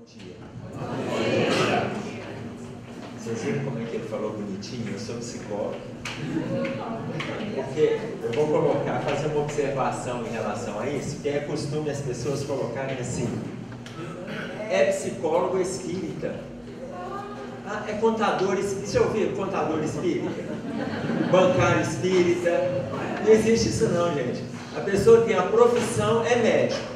dia. Vocês viram como é que ele falou bonitinho? Eu sou psicólogo. Porque eu vou fazer uma observação em relação a isso, que é costume as pessoas colocarem assim: é psicólogo espírita. Ah, é contador espírita. Você ouviu? Contador espírita? Bancário espírita. Não existe isso não, gente. A pessoa tem a profissão, é médico,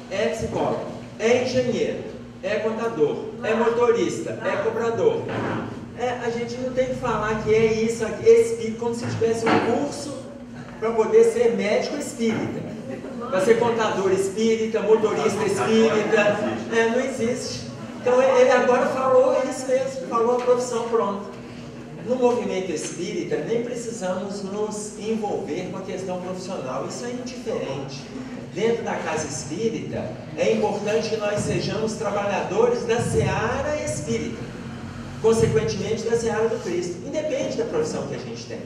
é psicólogo, é engenheiro, é contador, é motorista, é cobrador. A gente não tem que falar que é isso, é espírita, como se tivesse um curso para poder ser médico espírita, para ser contador espírita, motorista espírita. Não existe. Então ele agora falou isso mesmo, falou a profissão, pronto. No movimento espírita, nem precisamos nos envolver com a questão profissional, isso é indiferente. Dentro da casa espírita, é importante que nós sejamos trabalhadores da seara espírita, consequentemente da seara do Cristo, independente da profissão que a gente tem.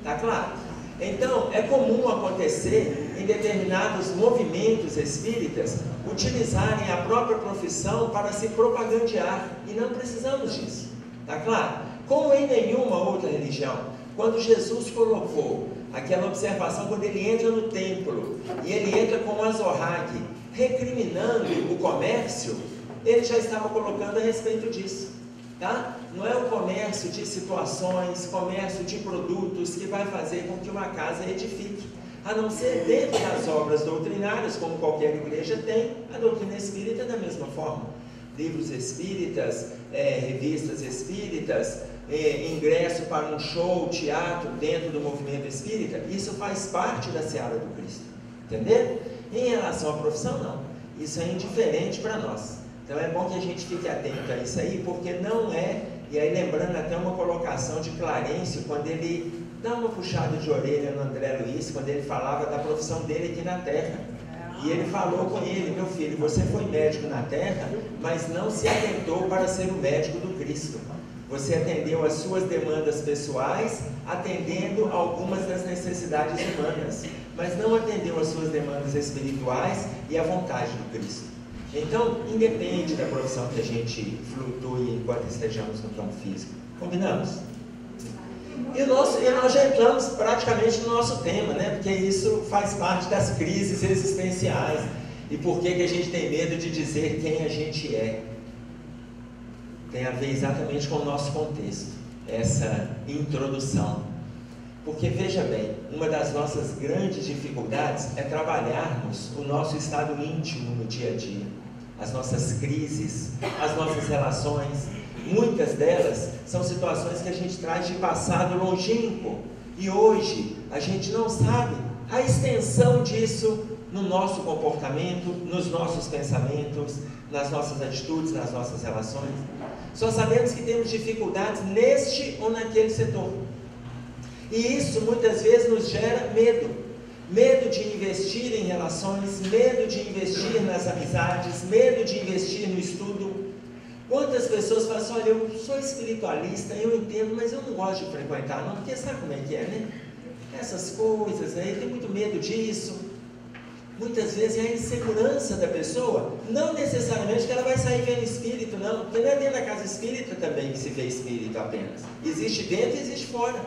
Tá claro? Então, é comum acontecer em determinados movimentos espíritas utilizarem a própria profissão para se propagandear, e não precisamos disso. Tá claro? Como em nenhuma outra religião, quando Jesus colocou aquela observação, quando ele entra no templo e ele entra com um azorrague, recriminando o comércio, ele já estava colocando a respeito disso, tá? Não é o comércio de situações, comércio de produtos que vai fazer com que uma casa edifique, a não ser dentro das obras doutrinárias, como qualquer igreja tem, a doutrina espírita da mesma forma. Livros espíritas, revistas espíritas, ingresso para um show, teatro dentro do movimento espírita, isso faz parte da seara do Cristo, entendeu? Em relação à profissão, não, isso é indiferente para nós. Então é bom que a gente fique atento a isso aí, porque não é, e aí lembrando até uma colocação de Clarencio, quando ele dá uma puxada de orelha no André Luiz, quando ele falava da profissão dele aqui na Terra. E ele falou com ele: meu filho, você foi médico na Terra, mas não se atentou para ser o médico do Cristo. Você atendeu às suas demandas pessoais, atendendo algumas das necessidades humanas, mas não atendeu às suas demandas espirituais e à vontade do Cristo. Então, independe da profissão que a gente flutue enquanto estejamos no plano físico. Combinamos? E nós já entramos praticamente no nosso tema, né? Porque isso faz parte das crises existenciais. E por que a gente tem medo de dizer quem a gente é? Tem a ver exatamente com o nosso contexto, essa introdução. Porque, veja bem, uma das nossas grandes dificuldades é trabalharmos o nosso estado íntimo no dia a dia, as nossas crises, as nossas relações. Muitas delas são situações que a gente traz de passado longínquo, e hoje a gente não sabe a extensão disso no nosso comportamento, nos nossos pensamentos, nas nossas atitudes, nas nossas relações. Só sabemos que temos dificuldades neste ou naquele setor. E isso muitas vezes nos gera medo. Medo de investir em relações, medo de investir nas amizades, medo de investir no estudo. Quantas pessoas falam assim: olha, eu sou espiritualista, eu entendo, mas eu não gosto de frequentar não, porque sabe como é que é, né? Essas coisas aí, tem muito medo disso. Muitas vezes é a insegurança da pessoa, não necessariamente que ela vai sair vendo espírito, não, porque não é dentro da casa espírita também que se vê espírito apenas. Existe dentro e existe fora.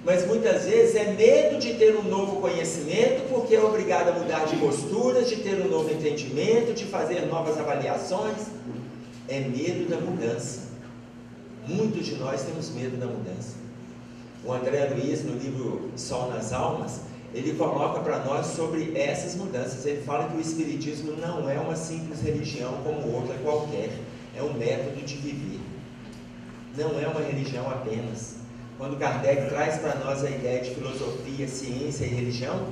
Mas muitas vezes é medo de ter um novo conhecimento, porque é obrigado a mudar de posturas, de ter um novo entendimento, de fazer novas avaliações. É medo da mudança. Muitos de nós temos medo da mudança. O André Luiz, no livro Sol nas Almas, ele coloca para nós sobre essas mudanças. Ele fala que o Espiritismo não é uma simples religião como outra qualquer, é um método de viver. Não é uma religião apenas. Quando Kardec traz para nós a ideia de filosofia, ciência e religião,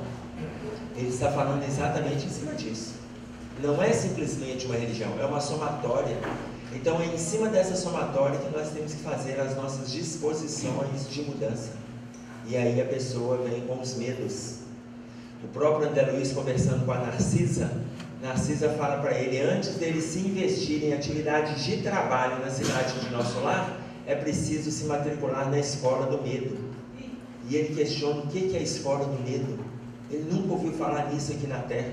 ele está falando exatamente em cima disso. Não é simplesmente uma religião, é uma somatória. Então é em cima dessa somatória que nós temos que fazer as nossas disposições de mudança. E aí a pessoa vem com os medos. O próprio André Luiz, conversando com a Narcisa fala para ele: antes dele se investir em atividades de trabalho na cidade de Nosso Lar, é preciso se matricular na escola do medo. E ele questiona: o que é a escola do medo? Ele nunca ouviu falar nisso aqui na Terra.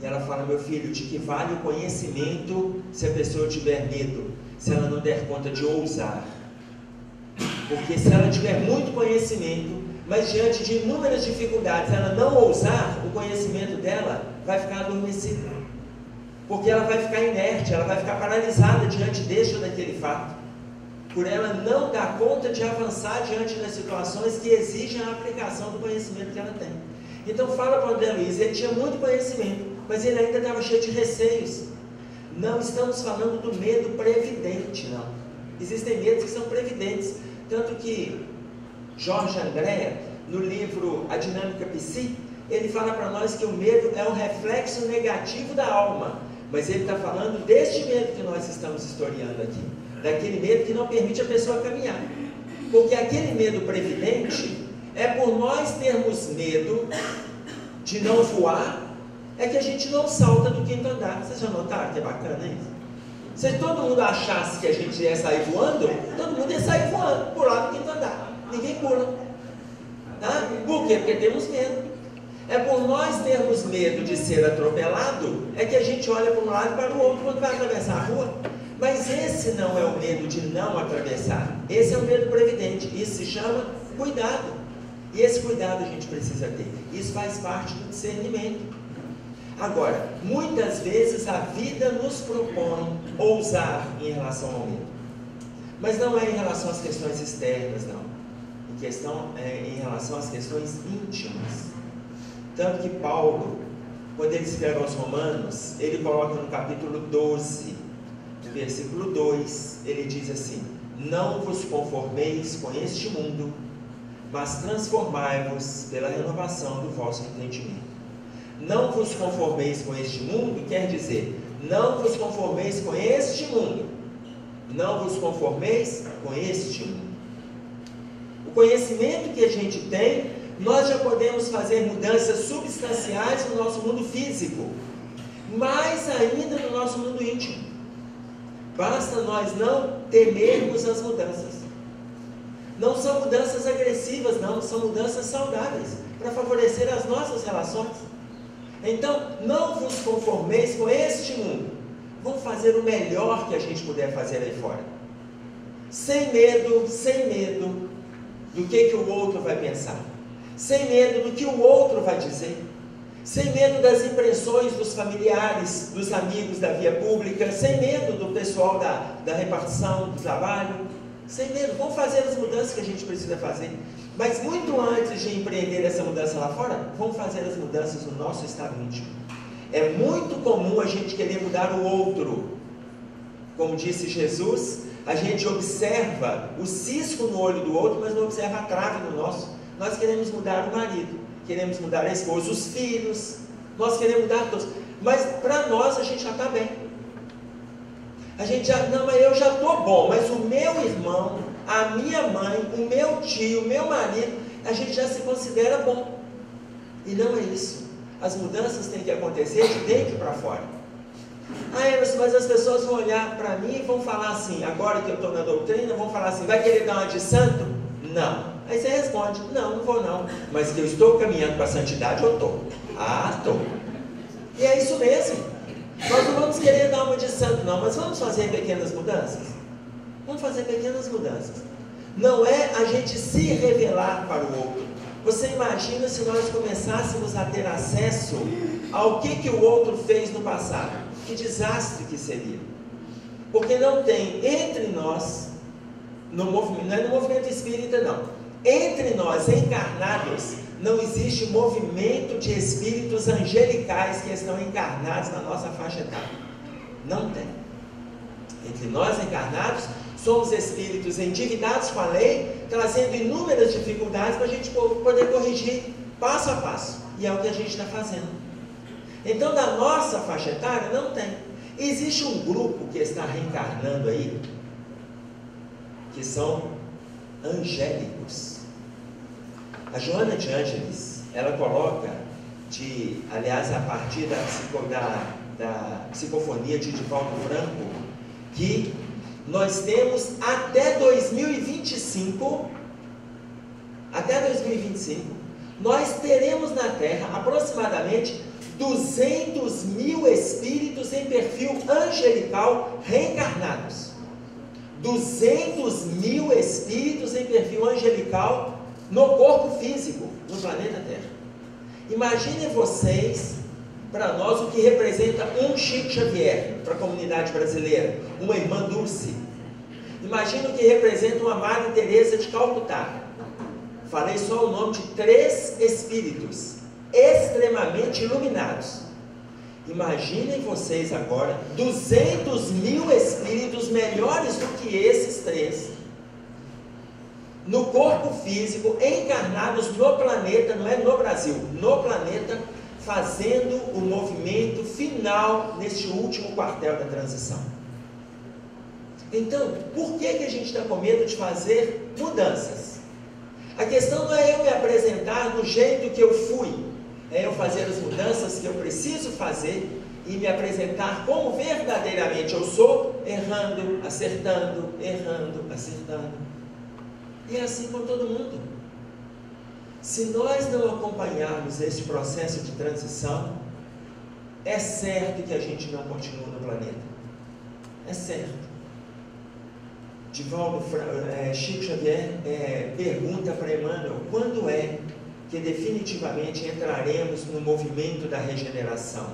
E ela fala: meu filho, de que vale o conhecimento se a pessoa tiver medo, se ela não der conta de ousar? Porque se ela tiver muito conhecimento, mas diante de inúmeras dificuldades ela não ousar, o conhecimento dela vai ficar adormecido. Porque ela vai ficar inerte, ela vai ficar paralisada diante deste ou daquele fato. Por ela não dar conta de avançar diante das situações que exigem a aplicação do conhecimento que ela tem. Então fala para o André Luiz, ele tinha muito conhecimento, mas ele ainda estava cheio de receios. Não estamos falando do medo previdente, não. Existem medos que são previdentes. Tanto que Jorge Andréa, no livro A Dinâmica Psi, ele fala para nós que o medo é um reflexo negativo da alma. Mas ele está falando deste medo que nós estamos historiando aqui. Daquele medo que não permite a pessoa caminhar. Porque aquele medo previdente é por nós termos medo de não voar, é que a gente não salta do quinto andar. Vocês já notaram que é bacana isso? Se todo mundo achasse que a gente ia sair voando, todo mundo ia sair voando, pular do quinto andar. Ninguém pula. Tá? Por quê? Porque temos medo. É por nós termos medo de ser atropelado, é que a gente olha para um lado e para o outro quando vai atravessar a rua. Mas esse não é o medo de não atravessar. Esse é o medo previdente. Isso se chama cuidado. E esse cuidado a gente precisa ter. Isso faz parte do discernimento. Agora, muitas vezes a vida nos propõe ousar em relação ao medo. Mas não é em relação às questões externas, não. Em relação às questões íntimas. Tanto que Paulo, quando ele escreve aos Romanos, ele coloca no capítulo 12, no versículo 2, ele diz assim: não vos conformeis com este mundo, mas transformai-vos pela renovação do vosso entendimento. Não vos conformeis com este mundo quer dizer, não vos conformeis com este mundo. Não vos conformeis com este mundo. O conhecimento que a gente tem, nós já podemos fazer mudanças substanciais no nosso mundo físico, mais ainda no nosso mundo íntimo. Basta nós não temermos as mudanças. Não são mudanças agressivas, não, são mudanças saudáveis, para favorecer as nossas relações. Então, não vos conformeis com este mundo. Vamos fazer o melhor que a gente puder fazer aí fora. Sem medo do que o outro vai pensar. Sem medo do que o outro vai dizer. Sem medo das impressões dos familiares, dos amigos da via pública. Sem medo do pessoal da repartição do trabalho. Sem medo. Vamos fazer as mudanças que a gente precisa fazer. Mas muito antes de empreender essa mudança lá fora, vamos fazer as mudanças no nosso estado íntimo. É muito comum a gente querer mudar o outro. Como disse Jesus, a gente observa o cisco no olho do outro, mas não observa a trave no nosso. Nós queremos mudar o marido, queremos mudar a esposa, os filhos, nós queremos mudar todos. Mas para nós a gente já está bem. A gente já, não, mas eu já estou bom, mas o meu irmão, a minha mãe, o meu tio, o meu marido, a gente já se considera bom. E não é isso. As mudanças têm que acontecer de dentro para fora. Ah, Emerson, mas as pessoas vão olhar para mim e vão falar assim, agora que eu estou na doutrina, vão falar assim, vai querer dar uma de santo? Não. Aí você responde, não, não vou não. Mas que eu estou caminhando para a santidade, eu estou. Ah, estou. E é isso mesmo. Nós não vamos querer dar uma de santo não, mas vamos fazer pequenas mudanças. Vamos fazer pequenas mudanças. Não é a gente se revelar para o outro. Você imagina se nós começássemos a ter acesso ao que o outro fez no passado. Que desastre que seria. Porque não tem entre nós, não é no movimento espírita não, entre nós encarnados, não existe movimento de espíritos angelicais que estão encarnados na nossa faixa etária. Não tem. Entre nós encarnados, somos espíritos endividados com a lei, trazendo inúmeras dificuldades para a gente poder corrigir passo a passo. E é o que a gente está fazendo. Então, da nossa faixa etária, não tem. Existe um grupo que está reencarnando aí, que são angélicos. A Joana de Ângeles, ela coloca, aliás, a partir da psicofonia de Divaldo Franco, que nós temos até 2025, nós teremos na Terra aproximadamente 200 mil espíritos em perfil angelical reencarnados. 200 mil espíritos em perfil angelical no corpo físico, no planeta Terra. Imaginem vocês, para nós, o que representa um Chico Xavier para a comunidade brasileira, uma irmã Dulce. Imagina o que representa uma Madre Teresa de Calcutá. Falei só o nome de 3 espíritos extremamente iluminados. Imaginem vocês agora 200 mil espíritos melhores do que esses 3 no corpo físico, encarnados no planeta, não é no Brasil, no planeta, fazendo o movimento final neste último quartel da transição. Então, por que a gente está com medo de fazer mudanças? A questão não é eu me apresentar do jeito que eu fui, é eu fazer as mudanças que eu preciso fazer e me apresentar como verdadeiramente eu sou, errando, acertando, errando, acertando. E é assim com todo mundo. Se nós não acompanharmos esse processo de transição, é certo que a gente não continua no planeta. É certo. Divaldo, Chico Xavier pergunta para Emmanuel, quando é que definitivamente entraremos no movimento da regeneração?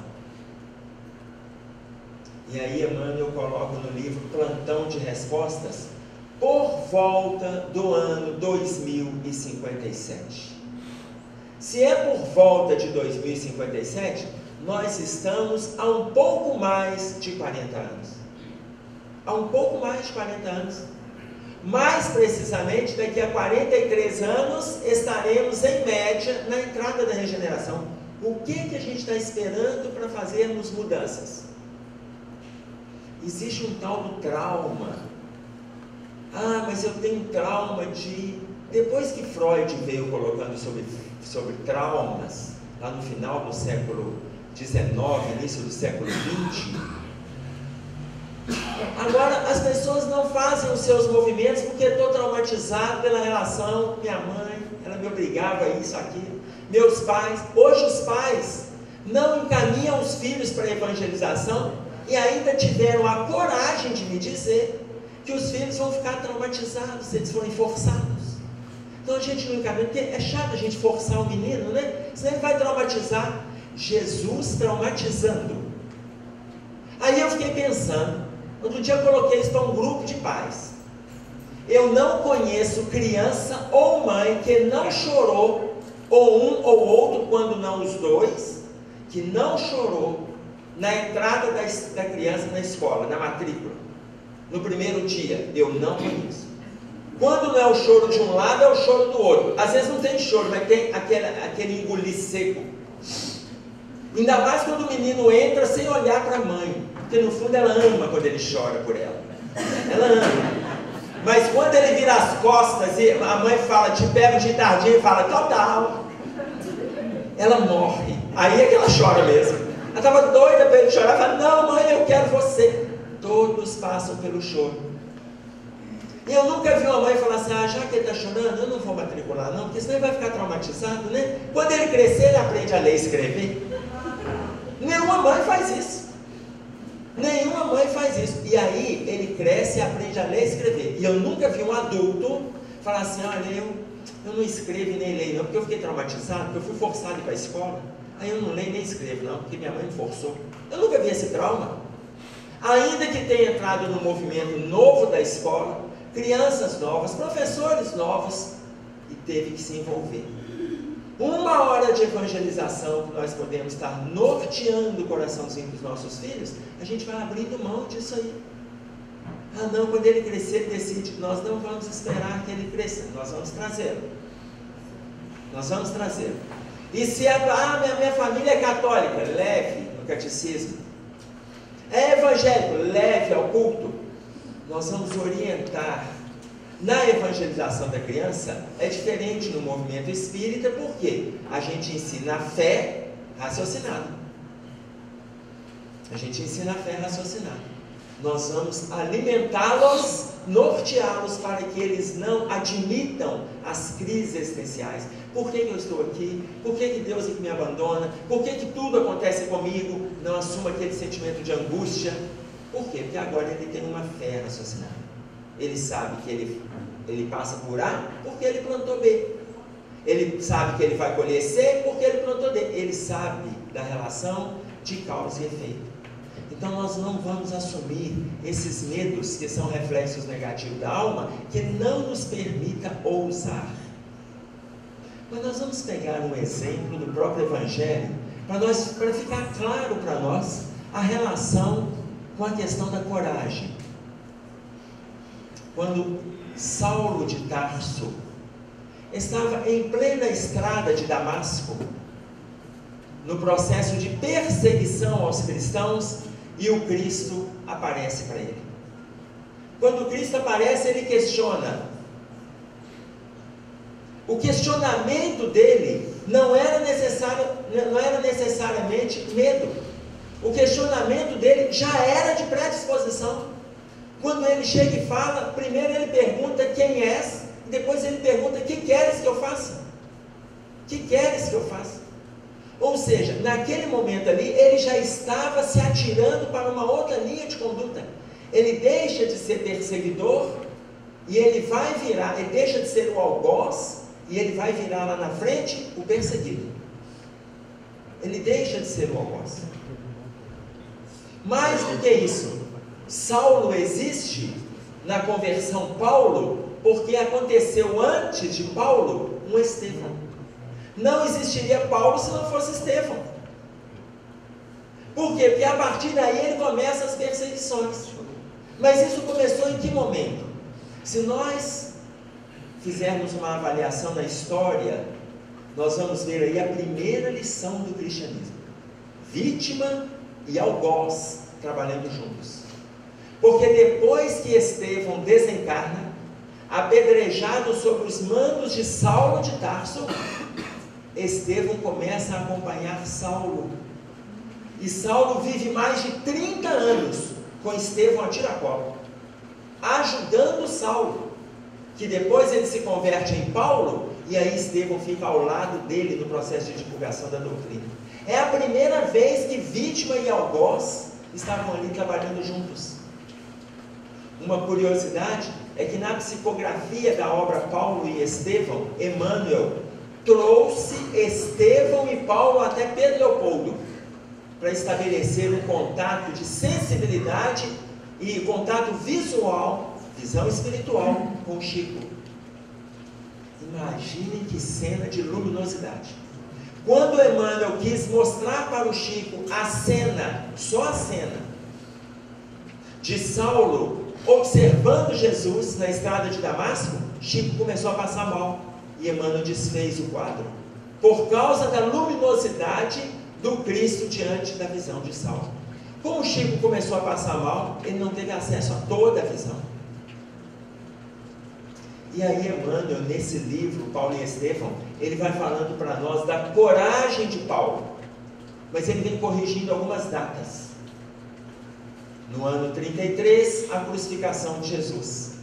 E aí Emmanuel coloca no livro Plantão de Respostas, por volta do ano 2057. Se é por volta de 2057, nós estamos há um pouco mais de 40 anos. Há um pouco mais de 40 anos. Mais precisamente, daqui a 43 anos, estaremos em média na entrada da regeneração. O que a gente está esperando para fazermos mudanças? Existe um tal do trauma. Ah, mas eu tenho trauma de... Depois que Freud veio colocando sobre traumas, lá no final do século XIX, início do século XX, agora as pessoas não fazem os seus movimentos porque estou traumatizado pela relação, minha mãe, ela me obrigava a isso, aquilo, meus pais. Hoje os pais não encaminham os filhos para a evangelização e ainda tiveram a coragem de me dizer que os filhos vão ficar traumatizados se eles forem forçados. Então a gente não encaminha, porque é chato a gente forçar o menino, né? Senão ele vai traumatizar. Jesus traumatizando. Aí eu fiquei pensando, outro dia eu coloquei isso para um grupo de pais. Eu não conheço criança ou mãe que não chorou, ou um ou outro, quando não os dois, que não chorou na entrada da criança na escola, na matrícula, no primeiro dia. Eu não conheço. Quando não é o choro de um lado, é o choro do outro. Às vezes não tem choro, mas tem aquele engolir seco. Ainda mais quando o menino entra sem olhar para a mãe, porque no fundo ela ama quando ele chora por ela. Ela ama. Mas quando ele vira as costas e a mãe fala, te pego de tardinha, e fala, total, ela morre. Aí é que ela chora mesmo. Ela estava doida para ele chorar, fala, não mãe, eu quero você. Todos passam pelo choro. E eu nunca vi uma mãe falar assim, ah, já que ele está chorando, eu não vou matricular não, porque senão ele vai ficar traumatizado, né? Quando ele crescer, ele aprende a ler e escrever. Nenhuma mãe faz isso. Nenhuma mãe faz isso. E aí, ele cresce e aprende a ler e escrever. E eu nunca vi um adulto falar assim, olha, eu não escrevo e nem leio não, porque eu fiquei traumatizado, porque eu fui forçado a ir para a escola. Aí eu não leio nem escrevo não, porque minha mãe me forçou. Eu nunca vi esse trauma. Ainda que tenha entrado no movimento novo da escola, crianças novas, professores novos, e teve que se envolver. Uma hora de evangelização que nós podemos estar norteando o coraçãozinho dos nossos filhos, a gente vai abrindo mão disso aí. Ah não, quando ele crescer, ele decide que nós não vamos esperar que ele cresça, nós vamos trazê-lo. Nós vamos trazê-lo. E se minha família é católica, leve no catecismo. É evangélico, leve ao culto. Nós vamos orientar. Na evangelização da criança é diferente no movimento espírita, porque a gente ensina a fé raciocinada. A gente ensina a fé raciocinada. Nós vamos alimentá-los, norteá-los para que eles não admitam as crises existenciais. Por que eu estou aqui? Por que Deus é que me abandona? Por que tudo acontece comigo? Não assuma aquele sentimento de angústia. Por quê? Porque agora ele tem uma fé raciocinada. Ele sabe que ele passa por A porque ele plantou B. Ele sabe que ele vai colher C porque ele plantou D. Ele sabe da relação de causa e efeito. Então nós não vamos assumir esses medos que são reflexos negativos da alma, que não nos permita ousar. Mas nós vamos pegar um exemplo do próprio Evangelho, para ficar claro para nós a relação com a questão da coragem. Quando Saulo de Tarso estava em plena estrada de Damasco, no processo de perseguição aos cristãos, e o Cristo aparece para ele. Quando o Cristo aparece, ele questiona. O questionamento dele não era necessariamente medo. O questionamento dele já era de predisposição. Quando ele chega e fala, primeiro ele pergunta quem és, depois ele pergunta: que queres que eu faça? Que queres que eu faça? Ou seja, naquele momento ali, ele já estava se atirando para uma outra linha de conduta. Ele deixa de ser perseguidor e ele vai virar, ele deixa de ser o algoz e ele vai virar lá na frente o perseguido. Ele deixa de ser o algoz. Mais do que isso, Saulo existe na conversão Paulo, porque aconteceu antes de Paulo um Estevão. Não existiria Paulo se não fosse Estevão. Por quê? Porque a partir daí ele começa as perseguições. Mas isso começou em que momento? Se nós fizermos uma avaliação da história, nós vamos ver aí a primeira lição do cristianismo: vítima e algoz trabalhando juntos. Porque depois que Estevão desencarna, apedrejado sobre os mandos de Saulo de Tarso, Estevão começa a acompanhar Saulo. E Saulo vive mais de 30 anos com Estevão a tiracolo, ajudando Saulo, que depois ele se converte em Paulo, e aí Estevão fica ao lado dele no processo de divulgação da doutrina. É a primeira vez que vítima e algoz estavam ali trabalhando juntos. Uma curiosidade é que na psicografia da obra Paulo e Estevão, Emmanuel trouxe Estevão e Paulo até Pedro Leopoldo, para estabelecer um contato de sensibilidade e contato visual, visão espiritual, com Chico. Imaginem que cena de luminosidade. Quando Emmanuel quis mostrar para o Chico a cena, só a cena, de Saulo observando Jesus na estrada de Damasco, Chico começou a passar mal. E Emmanuel desfez o quadro, por causa da luminosidade do Cristo diante da visão de Saulo. Como Chico começou a passar mal, ele não teve acesso a toda a visão. E aí Emmanuel, nesse livro, Paulo e Estevão, ele vai falando para nós da coragem de Paulo, mas ele vem corrigindo algumas datas. No ano 33, a crucificação de Jesus.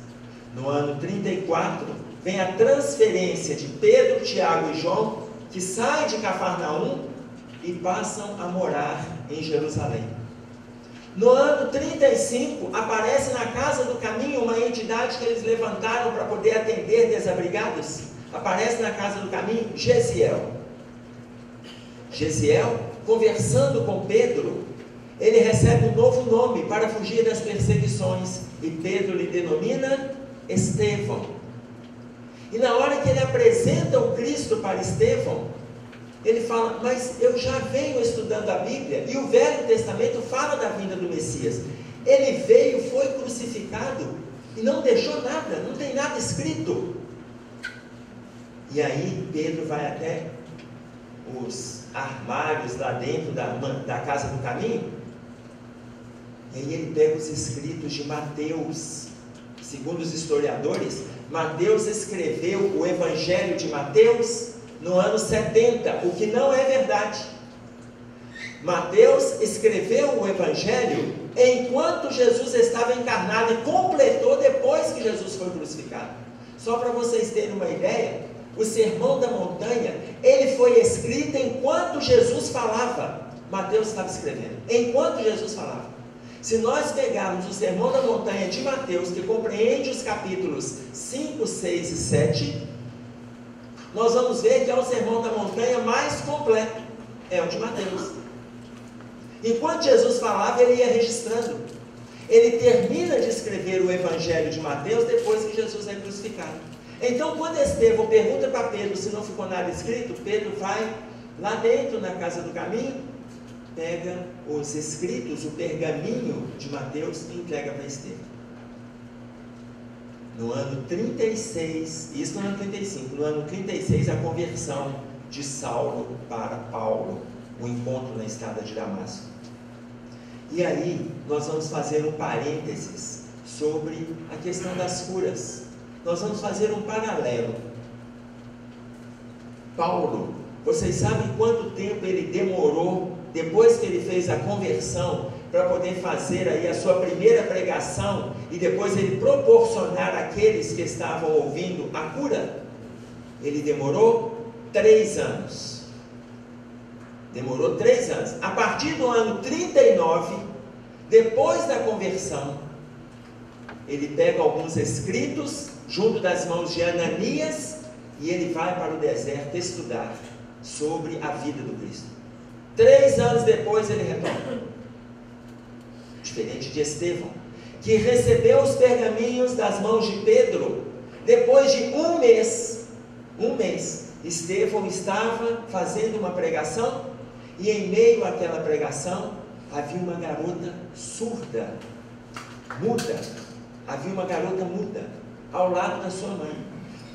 No ano 34, vem a transferência de Pedro, Tiago e João, que saem de Cafarnaum e passam a morar em Jerusalém. No ano 35, aparece na Casa do Caminho uma entidade que eles levantaram para poder atender desabrigados. Aparece na Casa do Caminho Gesiel. Gesiel, conversando com Pedro, ele recebe um novo nome para fugir das perseguições, e Pedro lhe denomina Estevão. E na hora que ele apresenta o Cristo para Estevão, ele fala: mas eu já venho estudando a Bíblia, e o Velho Testamento fala da vinda do Messias. Ele veio, foi crucificado, e não deixou nada, não tem nada escrito. E aí Pedro vai até os armários lá dentro da Casa do Caminho, e aí ele pega os escritos de Mateus. Segundo os historiadores, Mateus escreveu o Evangelho de Mateus no ano 70, o que não é verdade. Mateus escreveu o Evangelho enquanto Jesus estava encarnado e completou depois que Jesus foi crucificado. Só para vocês terem uma ideia, o Sermão da Montanha, ele foi escrito enquanto Jesus falava. Mateus estava escrevendo, enquanto Jesus falava. Se nós pegarmos o Sermão da Montanha de Mateus, que compreende os capítulos 5, 6 e 7, nós vamos ver que é o Sermão da Montanha mais completo, é o de Mateus. Enquanto Jesus falava, ele ia registrando. Ele termina de escrever o Evangelho de Mateus depois que Jesus é crucificado. Então, quando Estevão pergunta para Pedro se não ficou nada escrito, Pedro vai lá dentro, na casa do caminho, pega os escritos, o pergaminho de Mateus e entrega para Estevão. No ano 36, isso no ano 35, no ano 36, a conversão de Saulo para Paulo, o encontro na estrada de Damasco. E aí, nós vamos fazer um parênteses sobre a questão das curas. Nós vamos fazer um paralelo. Paulo, vocês sabem quanto tempo ele demorou, depois que ele fez a conversão, para poder fazer aí a sua primeira pregação, e depois ele proporcionar àqueles que estavam ouvindo a cura? Ele demorou 3 anos. Demorou 3 anos. A partir do ano 39, depois da conversão, ele pega alguns escritos, junto das mãos de Ananias, e ele vai para o deserto estudar sobre a vida do Cristo. 3 anos depois ele retorna. Diferente de Estevão, que recebeu os pergaminhos das mãos de Pedro, depois de um mês, Estevão estava fazendo uma pregação, e em meio àquela pregação, havia uma garota surda, muda, havia uma garota muda, ao lado da sua mãe.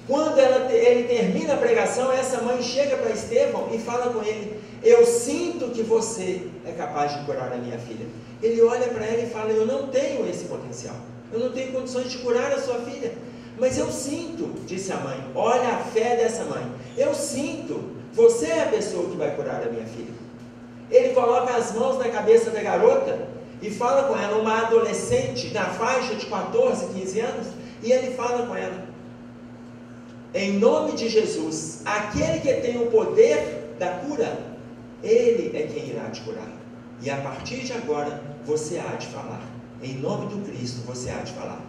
Quando ele termina a pregação, essa mãe chega para Estevão e fala com ele: eu sinto que você é capaz de curar a minha filha. Ele olha para ela e fala: eu não tenho esse potencial, eu não tenho condições de curar a sua filha, mas eu sinto, disse a mãe. Olha a fé dessa mãe. Eu sinto, você é a pessoa que vai curar a minha filha. Ele coloca as mãos na cabeça da garota e fala com ela, uma adolescente na faixa de 14, 15 anos, e ele fala com ela: em nome de Jesus, aquele que tem o poder da cura, ele é quem irá te curar. E a partir de agora, você há de falar. Em nome do Cristo, você há de falar.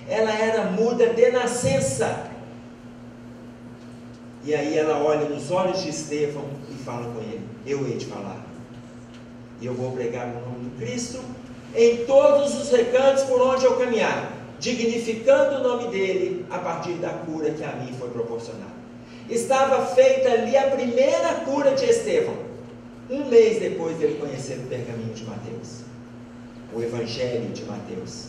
Ela era muda de nascença. E aí ela olha nos olhos de Estevão e fala com ele: eu hei de falar. E eu vou pregar no nome do Cristo em todos os recantos por onde eu caminhar, dignificando o nome dele a partir da cura que a mim foi proporcionada. Estava feita ali a primeira cura de Estevão, um mês depois dele conhecer o pergaminho de Mateus, o Evangelho de Mateus.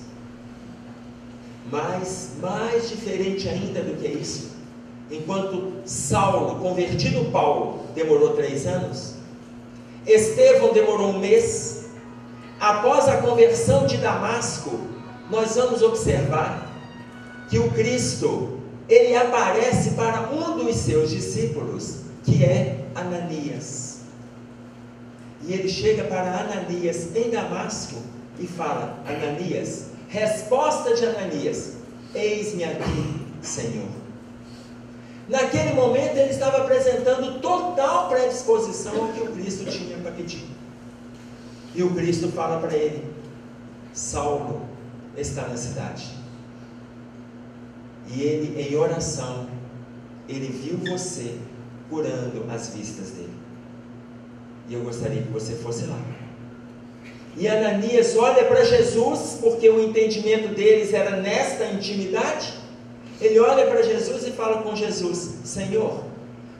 Mas mais diferente ainda do que isso, enquanto Saulo, convertido Paulo, demorou 3 anos, Estevão demorou 1 mês. Após a conversão de Damasco, nós vamos observar que o Cristo, ele aparece para um dos seus discípulos, que é Ananias. E ele chega para Ananias em Damasco e fala: Ananias, resposta de Ananias: eis-me aqui, Senhor. Naquele momento ele estava apresentando total predisposição ao que o Cristo tinha para pedir. E o Cristo fala para ele: Saulo está na cidade. E ele, em oração, ele viu você curando as vistas dele. E eu gostaria que você fosse lá. E Ananias olha para Jesus, porque o entendimento deles era nesta intimidade. Ele olha para Jesus e fala com Jesus: Senhor,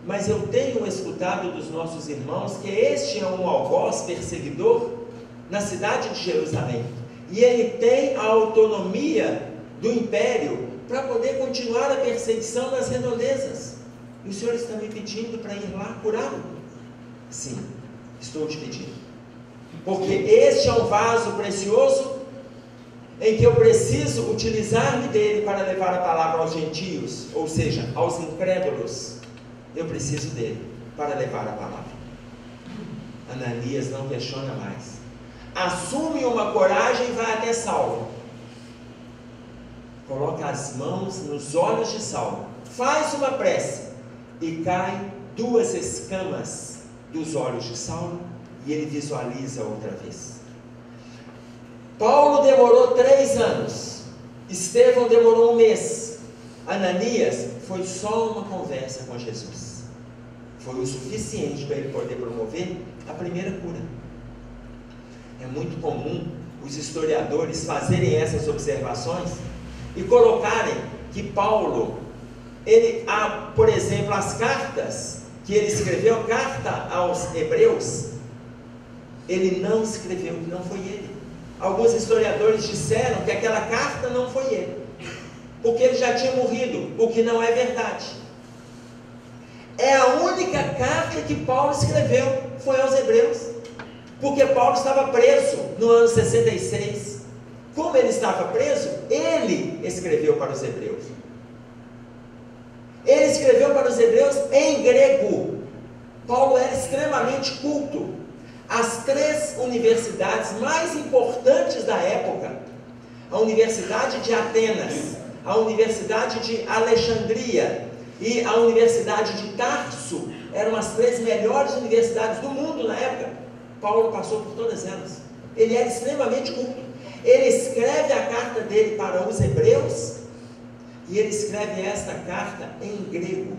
mas eu tenho escutado dos nossos irmãos que este é um algoz perseguidor na cidade de Jerusalém, e ele tem a autonomia do império para poder continuar a perseguição nas redondezas. E o Senhor está me pedindo para ir lá curá-lo? Sim, estou te pedindo, porque este é um vaso precioso em que eu preciso utilizar-me dele para levar a palavra aos gentios, ou seja, aos incrédulos. Eu preciso dele para levar a palavra. Ananias não questiona mais, assume uma coragem e vai até Saulo, coloca as mãos nos olhos de Saulo, faz uma prece, e cai 2 escamas dos olhos de Saulo e ele visualiza outra vez. Paulo demorou 3 anos, Estevão demorou 1 mês, Ananias foi só uma conversa com Jesus. Foi o suficiente para ele poder promover a primeira cura. É muito comum os historiadores fazerem essas observações e colocarem que Paulo, por exemplo, as cartas que ele escreveu, carta aos Hebreus, ele não escreveu, não foi ele. Alguns historiadores disseram que aquela carta não foi ele, porque ele já tinha morrido, o que não é verdade. É a única carta que Paulo escreveu, foi aos Hebreus, porque Paulo estava preso no ano 66. Como ele estava preso, ele escreveu para os Hebreus. Ele escreveu para os Hebreus em grego. Paulo era extremamente culto. As 3 universidades mais importantes da época, a Universidade de Atenas, a Universidade de Alexandria e a Universidade de Tarso, eram as 3 melhores universidades do mundo na época. Paulo passou por todas elas. Ele era extremamente culto. Ele escreve a carta dele para os Hebreus e ele escreve esta carta em grego.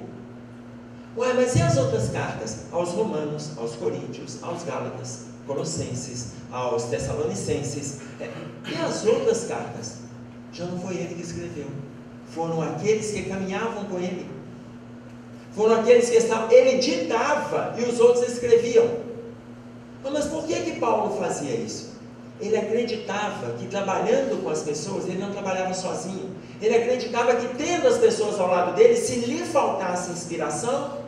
Ué, mas e as outras cartas? Aos Romanos, aos Coríntios, aos Gálatas, Colossenses, aos Tessalonicenses. E as outras cartas? Já não foi ele que escreveu. Foram aqueles que caminhavam com ele. Foram aqueles que estavam... Ele ditava e os outros escreviam. Mas por que Paulo fazia isso? Ele acreditava que trabalhando com as pessoas, ele não trabalhava sozinho. Ele acreditava que tendo as pessoas ao lado dele, se lhe faltasse inspiração,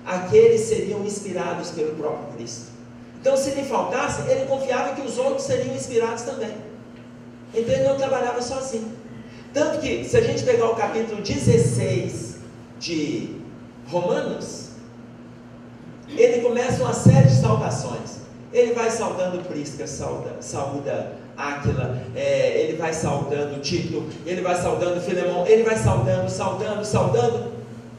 aqueles seriam inspirados pelo próprio Cristo. Então, se lhe faltasse, ele confiava que os outros seriam inspirados também. Então, ele não trabalhava sozinho. Tanto que, se a gente pegar o capítulo 16 de Romanos, ele começa uma série de saudações. Ele vai saudando Prisca, saúda Áquila, ele vai saudando Tito, ele vai saudando Filemão, ele vai saudando,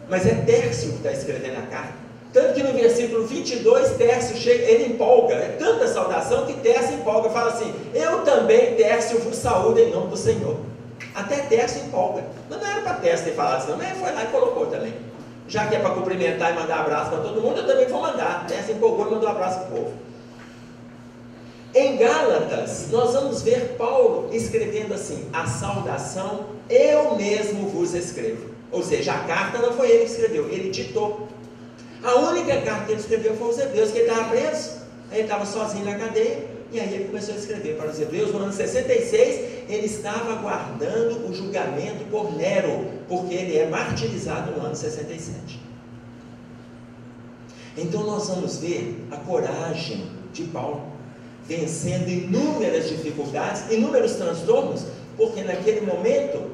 mas é Tércio que está escrevendo a carta. Tanto que no versículo 22, Tércio chega, ele empolga, é tanta saudação que Tércio empolga, fala assim: eu também, Tércio, vos saúdo em nome do Senhor. Até Tércio empolga, mas não era para Tércio ter falado isso, não, mas ele foi lá e colocou também. Já que é para cumprimentar e mandar abraço para todo mundo, eu também vou mandar. Tércio empolgou e mandou um abraço para o povo. Em Gálatas, nós vamos ver Paulo escrevendo assim: a saudação eu mesmo vos escrevo. Ou seja, a carta não foi ele que escreveu, ele ditou. A única carta que ele escreveu foi os Hebreus, que ele estava preso, aí ele estava sozinho na cadeia, e aí ele começou a escrever para os Hebreus. No ano 66, ele estava aguardando o julgamento por Nero, porque ele é martirizado no ano 67. Então nós vamos ver a coragem de Paulo, vencendo inúmeras dificuldades, inúmeros transtornos, porque naquele momento,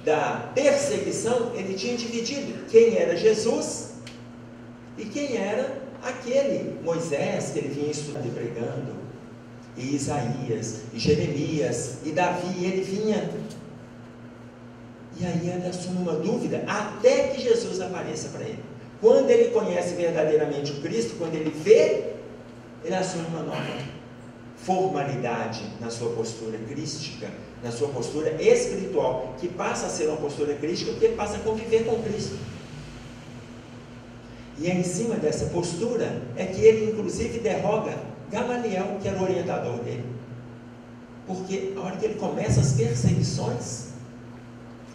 da perseguição, ele tinha dividido quem era Jesus e quem era aquele Moisés que ele vinha estudando e pregando, e Isaías, e Jeremias, e Davi, ele vinha. E aí ele assume uma dúvida, até que Jesus apareça para ele. Quando ele conhece verdadeiramente o Cristo, quando ele vê, ele assume uma nova formalidade na sua postura crística, na sua postura espiritual, que passa a ser uma postura crística, porque ele passa a conviver com Cristo. E é em cima dessa postura é que ele inclusive derroga Gamaliel, que era o orientador dele. Porque a hora que ele começa as perseguições,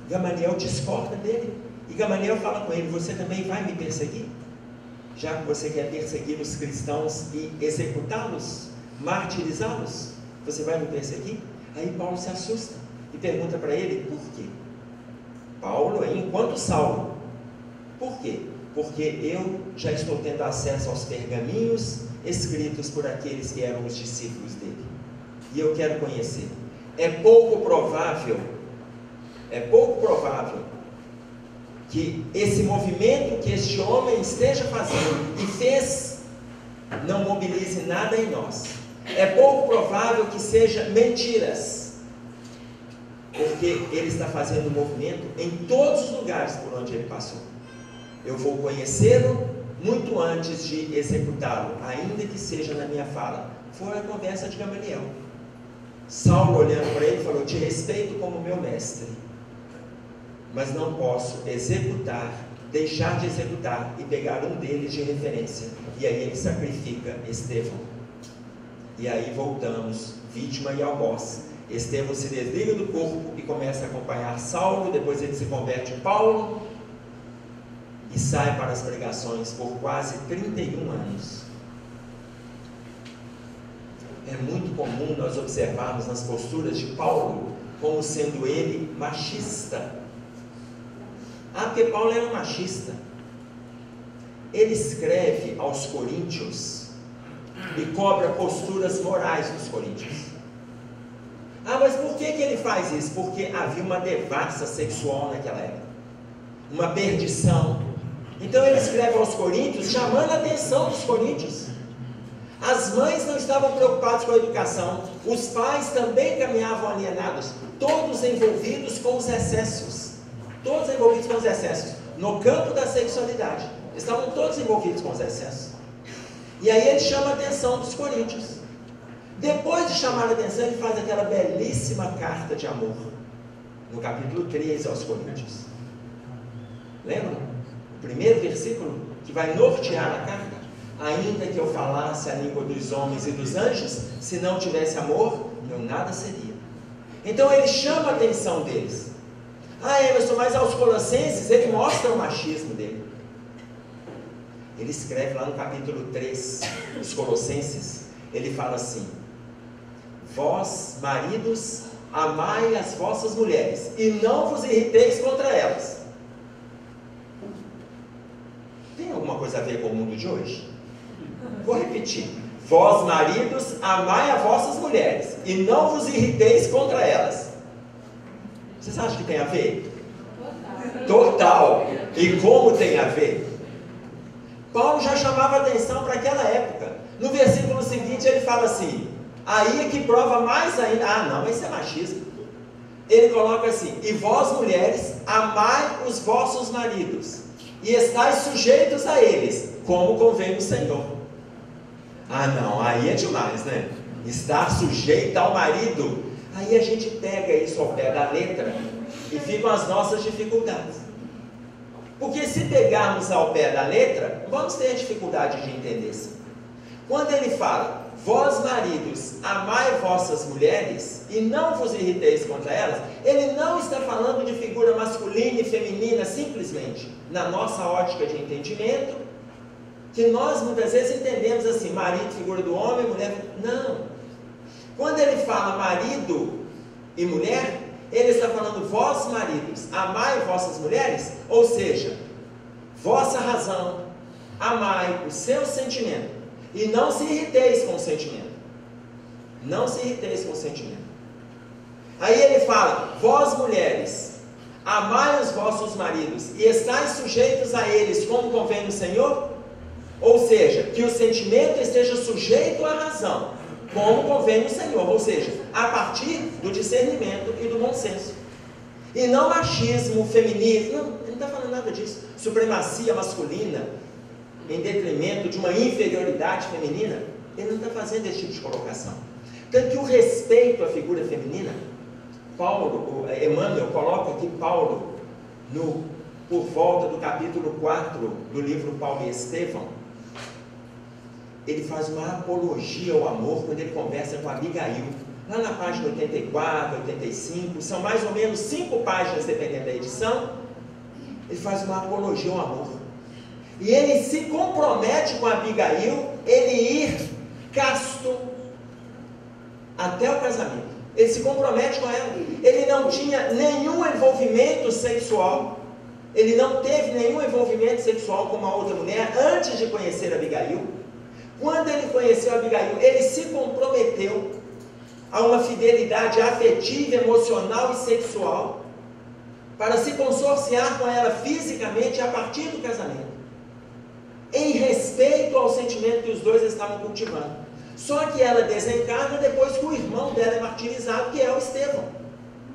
Gamaliel discorda dele. E Gamaliel fala com ele: você também vai me perseguir? Já que você quer perseguir os cristãos e executá-los, martirizá-los, você vai me perseguir? Aí Paulo se assusta e pergunta para ele: por quê? Paulo, enquanto Saulo, por quê? Porque eu já estou tendo acesso aos pergaminhos escritos por aqueles que eram os discípulos dele, e eu quero conhecer. É pouco provável que esse movimento que este homem esteja fazendo e fez não mobilize nada em nós. É pouco provável que seja mentiras, porque ele está fazendo um movimento em todos os lugares por onde ele passou. eu vou conhecê-lo muito antes de executá-lo, ainda que seja na minha fala. Foi a conversa de Gamaliel. Saulo, olhando para ele, falou: te respeito como meu mestre, mas não posso deixar de executar e pegar um deles de referência. E aí ele sacrifica Estevão. E aí voltamos, vítima e algoz. Estevão se desliga do corpo e começa a acompanhar Saulo. Depois ele se converte em Paulo e sai para as pregações por quase 31 anos. É muito comum nós observarmos nas posturas de Paulo como sendo ele machista. Porque Paulo era machista. Ele escreve aos coríntios e cobra posturas morais dos coríntios. Mas por que ele faz isso? Porque havia uma devassa sexual naquela época, uma perdição. Então ele escreve aos coríntios, chamando a atenção dos coríntios. As mães não estavam preocupadas com a educação, os pais também caminhavam alienados, todos envolvidos com os excessos. Todos envolvidos com os excessos. No campo da sexualidade, estavam todos envolvidos com os excessos. E aí ele chama a atenção dos coríntios. Depois de chamar a atenção, ele faz aquela belíssima carta de amor, no capítulo 13 aos coríntios. Lembram? O primeiro versículo que vai nortear a carta. Ainda que eu falasse a língua dos homens e dos anjos, se não tivesse amor, eu nada seria. Então ele chama a atenção deles. Emerson, mas aos Colossenses ele mostra o machismo dele. Ele escreve lá no capítulo 3 dos Colossenses, ele fala assim: vós, maridos, amai as vossas mulheres e não vos irriteis contra elas. Tem alguma coisa a ver com o mundo de hoje? Vou repetir: vós, maridos, amai as vossas mulheres e não vos irriteis contra elas. Vocês acham que tem a ver? Total. E como tem a ver? Paulo já chamava atenção para aquela época. No versículo seguinte ele fala assim, aí é que prova mais ainda, não, isso é machismo. Ele coloca assim: e vós mulheres, amai os vossos maridos, e estáis sujeitos a eles, como convém no Senhor. Não, aí é demais, né? Estar sujeito ao marido. Aí a gente pega isso ao pé da letra e ficam as nossas dificuldades. Porque se pegarmos ao pé da letra, vamos ter a dificuldade de entender isso. Quando ele fala, vós maridos, amai vossas mulheres e não vos irriteis contra elas, ele não está falando de figura masculina e feminina simplesmente, na nossa ótica de entendimento, que nós muitas vezes entendemos assim, marido, figura do homem, mulher, não. Quando ele fala marido e mulher, ele está falando vós maridos, amai vossas mulheres, ou seja, vossa razão, amai o seu sentimento, e não se irriteis com o sentimento. Não se irriteis com o sentimento. Aí ele fala, vós mulheres, amai os vossos maridos, e estáis sujeitos a eles como convém no Senhor, ou seja, que o sentimento esteja sujeito à razão, como convém no Senhor, ou seja, a partir do discernimento e do bom senso. E não machismo, feminismo, não, ele não está falando nada disso. Supremacia masculina, em detrimento de uma inferioridade feminina, ele não está fazendo esse tipo de colocação. Tanto que o respeito à figura feminina, Emmanuel coloca aqui Paulo, por volta do capítulo 4 do livro Paulo e Estevão, ele faz uma apologia ao amor quando ele conversa com Abigail. Lá na página 84, 85, são mais ou menos 5 páginas, dependendo da edição, ele faz uma apologia ao amor. E ele se compromete com Abigail, ele ir casto até o casamento. Ele se compromete com ela. Ele não tinha nenhum envolvimento sexual. Ele não teve nenhum envolvimento sexual com uma outra mulher antes de conhecer Abigail. Quando ele conheceu Abigail, ele se comprometeu a uma fidelidade afetiva, emocional e sexual para se consorciar com ela fisicamente a partir do casamento, em respeito ao sentimento que os dois estavam cultivando. Só que ela desencarna depois que o irmão dela é martirizado, que é o Estevão,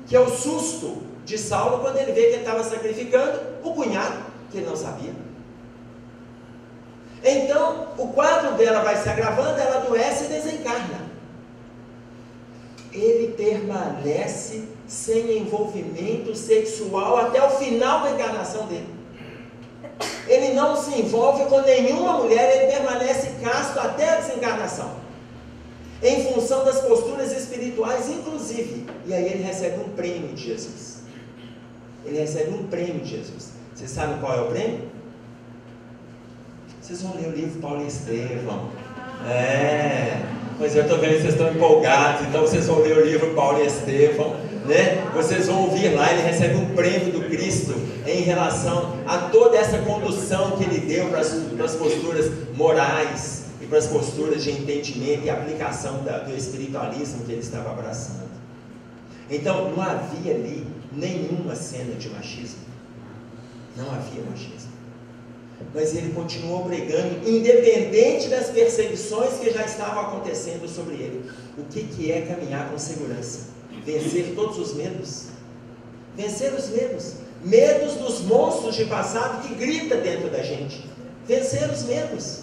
que é o susto de Saulo quando ele vê que ele estava sacrificando o cunhado, que ele não sabia. Então, o quadro dela vai se agravando, ela adoece e desencarna. Ele permanece sem envolvimento sexual até o final da encarnação dele. Ele não se envolve com nenhuma mulher, ele permanece casto até a desencarnação, em função das posturas espirituais, inclusive. E aí ele recebe um prêmio de Jesus. Ele recebe um prêmio de Jesus. Vocês sabem qual é o prêmio? Vocês vão ler o livro Paulo e Estevão. Mas eu estou vendo que vocês estão empolgados, então vocês vão ler o livro Paulo e Estevão, né? Vocês vão ouvir lá, ele recebe um prêmio do Cristo em relação a toda essa condução que ele deu para as posturas morais e para as posturas de entendimento e aplicação do espiritualismo que ele estava abraçando. Então, não havia ali nenhuma cena de machismo. Não havia machismo. Mas ele continuou pregando, independente das perseguições que já estavam acontecendo sobre ele. O que é caminhar com segurança? Vencer todos os medos. Vencer os medos. Medos dos monstros de passado que grita dentro da gente. Vencer os medos.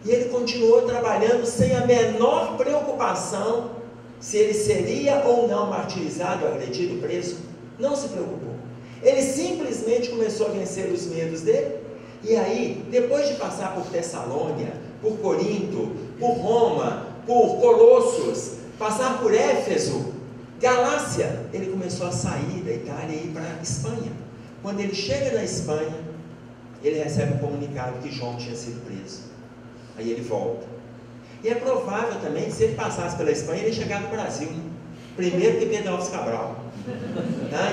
E ele continuou trabalhando sem a menor preocupação se ele seria ou não martirizado, agredido, preso. Não se preocupou. Ele simplesmente começou a vencer os medos dele. E aí, depois de passar por Tessalônia, por Corinto, por Roma, por Colossos, passar por Éfeso, Galácia, ele começou a sair da Itália e ir para a Espanha. Quando ele chega na Espanha, ele recebe um comunicado que João tinha sido preso. Aí ele volta. E é provável também que se ele passasse pela Espanha, ele ia chegar no Brasil, né? Primeiro que Pedro Alves Cabral.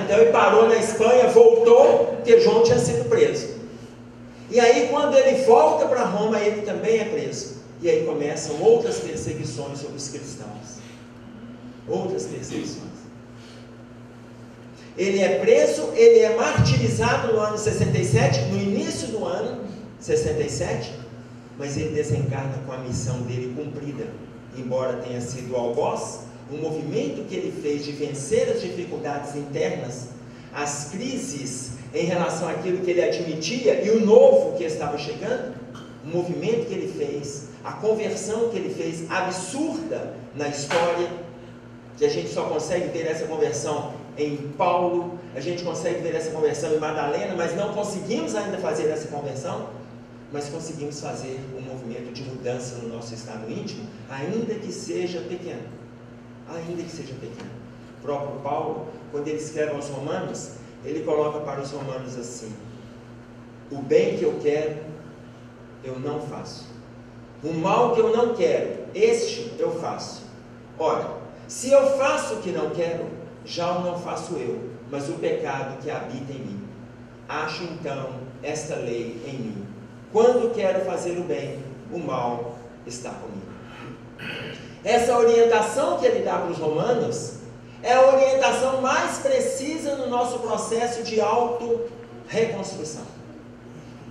Então ele parou na Espanha, voltou, porque João tinha sido preso. E aí quando ele volta para Roma, ele também é preso. E aí começam outras perseguições sobre os cristãos. Outras perseguições. Ele é preso, ele é martirizado no ano 67, no início do ano 67, mas ele desencarna com a missão dele cumprida. Embora tenha sido algoz, o movimento que ele fez de vencer as dificuldades internas, as crises em relação àquilo que ele admitia e o novo que estava chegando, o movimento que ele fez, a conversão que ele fez, absurda na história, que a gente só consegue ver essa conversão em Paulo, a gente consegue ver essa conversão em Madalena, mas não conseguimos ainda fazer essa conversão, mas conseguimos fazer um movimento de mudança no nosso estado íntimo, ainda que seja pequeno. Ainda que seja pequeno. O próprio Paulo, quando ele escreve aos Romanos, ele coloca para os romanos assim: o bem que eu quero, eu não faço. O mal que eu não quero, este eu faço. Ora, se eu faço o que não quero, já o não faço eu, mas o pecado que habita em mim. Acho então esta lei em mim: quando quero fazer o bem, o mal está comigo. Essa orientação que ele dá para os romanos é a orientação mais precisa no nosso processo de auto-reconstrução.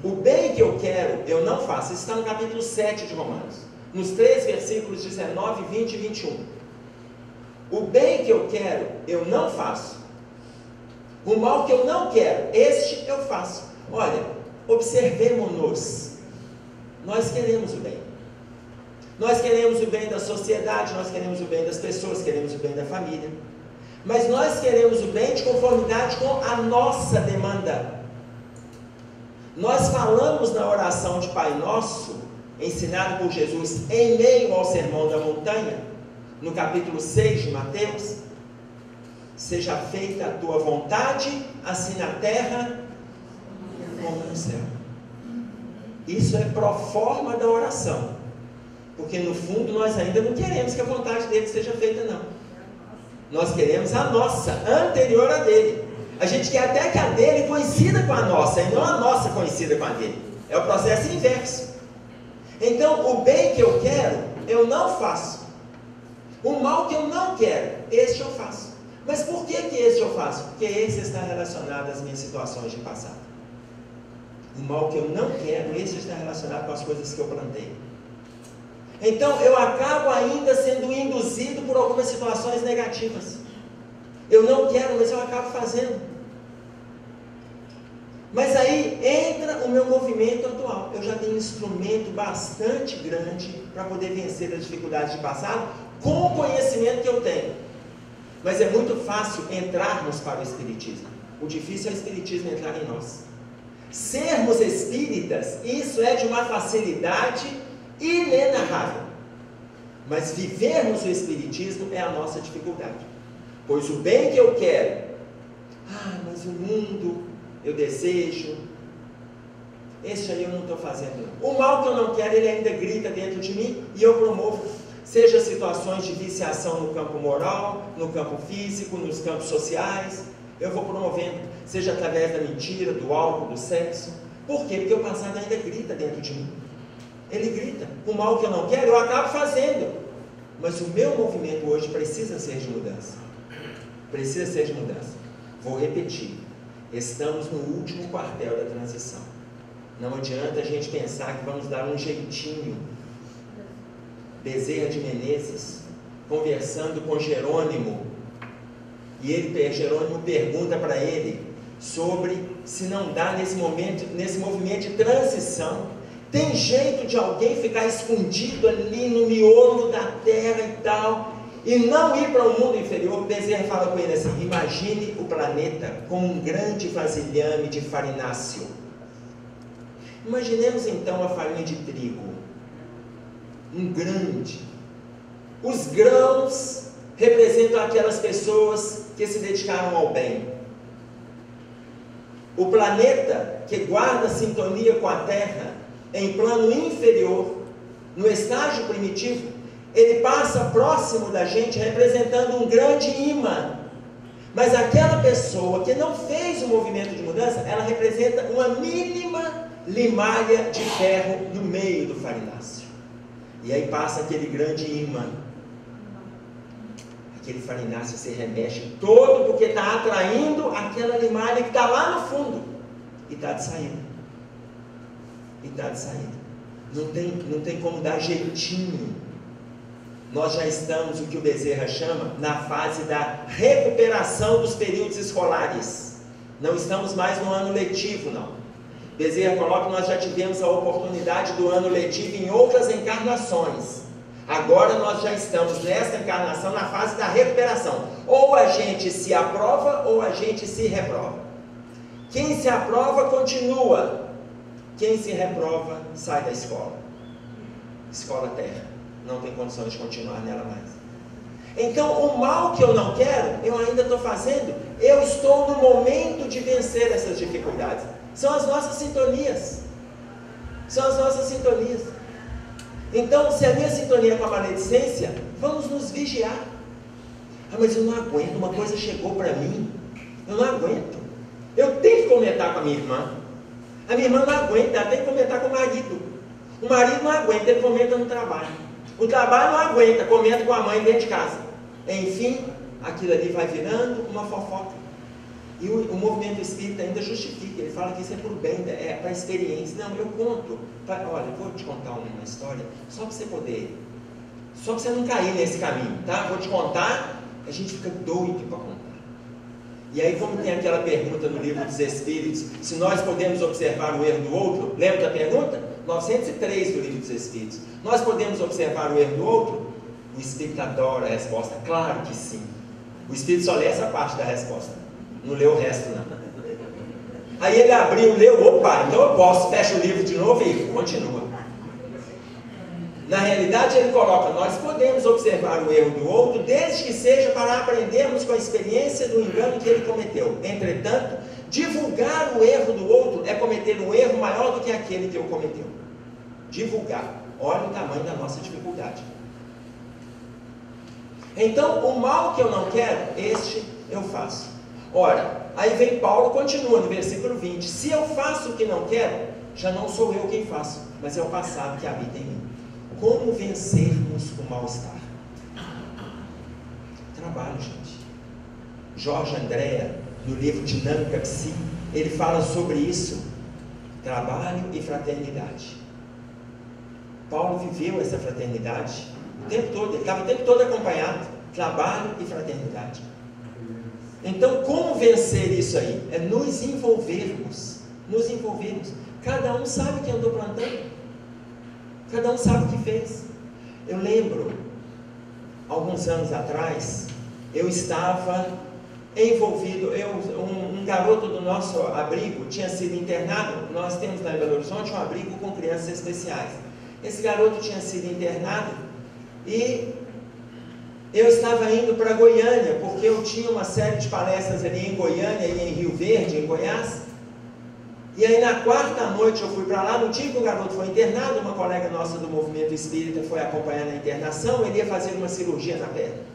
O bem que eu quero, eu não faço. Isso está no capítulo 7 de Romanos, nos 3 versículos 19, 20 e 21. O bem que eu quero, eu não faço. O mal que eu não quero, este eu faço. Olha, observemo-nos. Nós queremos o bem. Nós queremos o bem da sociedade, nós queremos o bem das pessoas, queremos o bem da família. Mas nós queremos o bem de conformidade com a nossa demanda. Nós falamos na oração de Pai Nosso, ensinado por Jesus em meio ao Sermão da Montanha, no capítulo 6 de Mateus: seja feita a tua vontade, assim na terra como no céu. Isso é pro forma da oração, porque no fundo nós ainda não queremos que a vontade dele seja feita, não. Nós queremos a nossa, anterior a dele. A gente quer até que a dele coincida com a nossa, e não a nossa coincida com a dele. É o processo inverso. Então, o bem que eu quero, eu não faço. O mal que eu não quero, este eu faço. Mas por que este eu faço? Porque esse está relacionado às minhas situações de passado. O mal que eu não quero, esse está relacionado com as coisas que eu plantei. Então eu acabo ainda sendo induzido por algumas situações negativas. Eu não quero, mas eu acabo fazendo. Mas aí entra o meu movimento atual. Eu já tenho um instrumento bastante grande para poder vencer as dificuldades de passado com o conhecimento que eu tenho. Mas é muito fácil entrarmos para o Espiritismo. O difícil é o Espiritismo entrar em nós. Sermos espíritas, isso é de uma facilidade inenarrável. Mas vivermos o Espiritismo é a nossa dificuldade. Pois o bem que eu quero, mas o mundo eu desejo, esse aí eu não estou fazendo. O mal que eu não quero, ele ainda grita dentro de mim e eu promovo. Seja situações de viciação no campo moral, no campo físico, nos campos sociais, eu vou promovendo, seja através da mentira, do álcool, do sexo. Por quê? Porque o passado ainda grita dentro de mim. Ele grita. O mal que eu não quero, eu acabo fazendo. Mas o meu movimento hoje precisa ser de mudança. Precisa ser de mudança. Vou repetir. Estamos no último quartel da transição. Não adianta a gente pensar que vamos dar um jeitinho. Bezerra de Menezes, conversando com Jerônimo, e Jerônimo pergunta para ele sobre se não dá nesse movimento de transição, tem jeito de alguém ficar escondido ali no miolo da terra e tal, e não ir para o mundo inferior. Bezerra fala com ele assim: imagine o planeta como um grande vasilhame de farináceo. Imaginemos então a farinha de trigo, um grande. Os grãos representam aquelas pessoas que se dedicaram ao bem. O planeta que guarda sintonia com a Terra em plano inferior, no estágio primitivo, ele passa próximo da gente representando um grande imã. Mas aquela pessoa que não fez o movimento de mudança, ela representa uma mínima limalha de ferro no meio do farináceo. E aí passa aquele grande imã. Aquele farináceo se remexe todo porque está atraindo aquela limalha que está lá no fundo. E está de saída. E está de saída. Não tem como dar jeitinho. Nós já estamos, o que o Bezerra chama, na fase da recuperação dos períodos escolares. Não estamos mais no ano letivo, não. Bezerra coloca que nós já tivemos a oportunidade do ano letivo em outras encarnações. Agora nós já estamos nesta encarnação na fase da recuperação. Ou a gente se aprova ou a gente se reprova. Quem se aprova continua. Quem se reprova sai da escola. Escola terra. Não tem condições de continuar nela mais. Então o mal que eu não quero, eu ainda estou fazendo. Eu estou no momento de vencer essas dificuldades. São as nossas sintonias. São as nossas sintonias. Então, se a minha sintonia é com a maledicência, vamos nos vigiar. Mas eu não aguento, uma coisa chegou para mim, eu não aguento. Eu tenho que comentar com a minha irmã. A minha irmã não aguenta, ela tem que comentar com o marido. O marido não aguenta, ele comenta no trabalho. O trabalho não aguenta, comenta com a mãe dentro de casa. Enfim, aquilo ali vai virando uma fofoca. E o movimento espírita ainda justifica, ele fala que isso é por bem, é para experiência. Não, eu conto, olha, eu vou te contar uma história, só para você poder, só para você não cair nesse caminho, tá? Vou te contar, a gente fica doido para contar. E aí, como tem aquela pergunta no livro dos Espíritos, se nós podemos observar o erro do outro, lembra da pergunta? 903 do livro dos Espíritos. Nós podemos observar o erro do outro? O Espírito adora a resposta, claro que sim. O Espírito só lê essa parte da resposta. Não leu o resto, não. Aí ele abriu, leu, opa, então eu posso, fecha o livro de novo e continua. Na realidade ele coloca, nós podemos observar o erro do outro, desde que seja para aprendermos com a experiência do engano que ele cometeu. Entretanto, divulgar o erro do outro é cometer um erro maior do que aquele que o cometeu. Divulgar. Olha o tamanho da nossa dificuldade. Então, o mal que eu não quero, este eu faço. Ora, aí vem Paulo, continua no versículo 20. Se eu faço o que não quero, já não sou eu quem faço, mas é o passado que habita em mim. Como vencermos o mal-estar? Trabalho, gente. Jorge Andréa, no livro Dinâmica Psi, ele fala sobre isso. Trabalho e fraternidade. Paulo viveu essa fraternidade o tempo todo, ele estava o tempo todo acompanhado. Trabalho e fraternidade. Então, como vencer isso aí? É nos envolvermos nos envolvermos. Cada um sabe o que andou plantando, cada um sabe o que fez. Eu lembro, alguns anos atrás, eu estava envolvido, um garoto do nosso abrigo tinha sido internado. Nós temos lá em Belo Horizonte um abrigo com crianças especiais. Esse garoto tinha sido internado e eu estava indo para Goiânia, porque eu tinha uma série de palestras ali em Goiânia e em Rio Verde, em Goiás. E aí na quarta noite eu fui para lá. No dia que o garoto foi internado, uma colega nossa do movimento espírita foi acompanhar na internação. Ele ia fazer uma cirurgia na perna.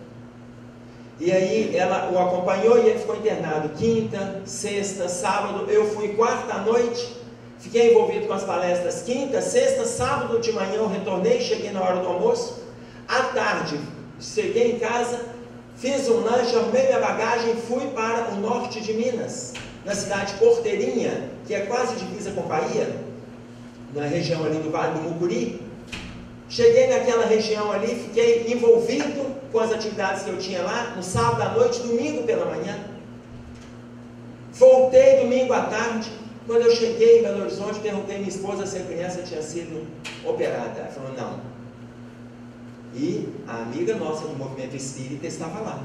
E aí ela o acompanhou e ele ficou internado quinta, sexta, sábado. Eu fui quarta noite, fiquei envolvido com as palestras quinta, sexta, sábado de manhã eu retornei, cheguei na hora do almoço. À tarde, cheguei em casa, fiz um lanche, arrumei minha bagagem e fui para o norte de Minas, na cidade de Porteirinha, que é quase divisa com Bahia, na região ali do Vale do Mucuri. Cheguei naquela região ali, fiquei envolvido com as atividades que eu tinha lá, no sábado à noite, domingo pela manhã. Voltei domingo à tarde. Quando eu cheguei em Belo Horizonte, perguntei à minha esposa se a criança tinha sido operada. Ela falou, não. E a amiga nossa do movimento espírita estava lá.